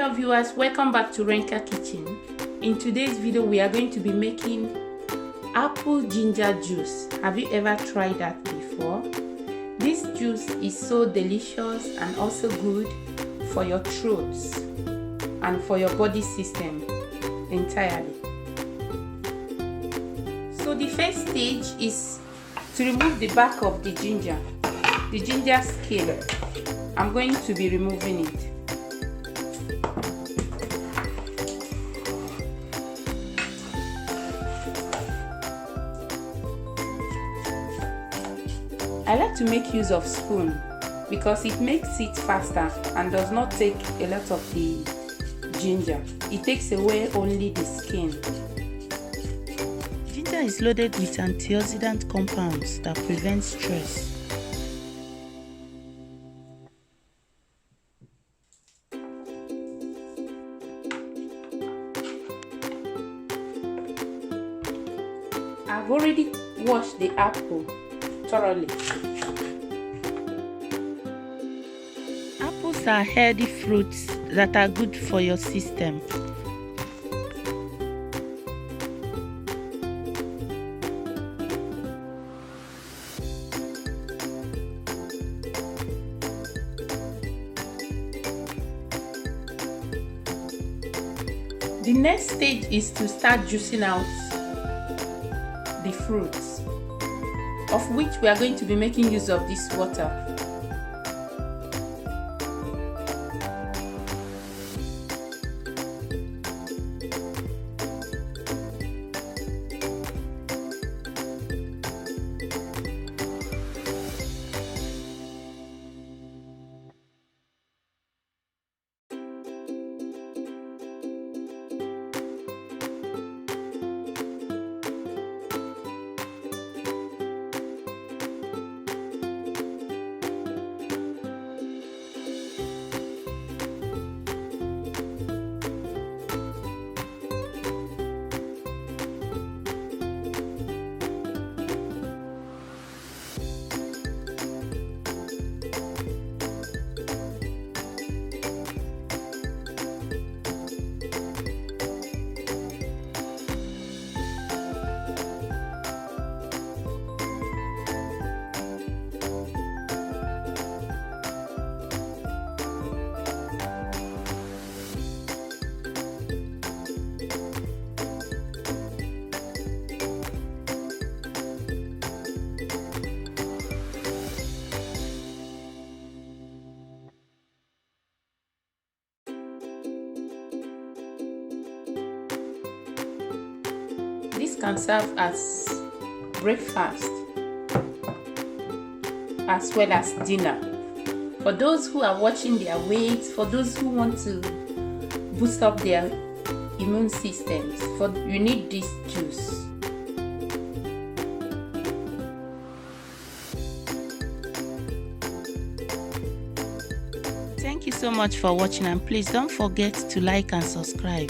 Hello viewers, welcome back to Renka Kitchen. In today's video we are going to be making apple ginger juice. Have you ever tried that before? This juice is so delicious and also good for your throats and for your body system entirely. So the first stage is to remove the back of the ginger skin. I'm going to be removing it. I like to make use of spoon because it makes it faster and does not take a lot of the ginger. It takes away only the skin. Ginger is loaded with antioxidant compounds that prevent stress. I've already washed the apple thoroughly. Apples are healthy fruits that are good for your system. The next stage is to start juicing out the fruits, of which we are going to be making use of this water. This can serve as breakfast as well as dinner. For those who are watching their weight, for those who want to boost up their immune systems, you need this juice. Thank you so much for watching, and please don't forget to like and subscribe.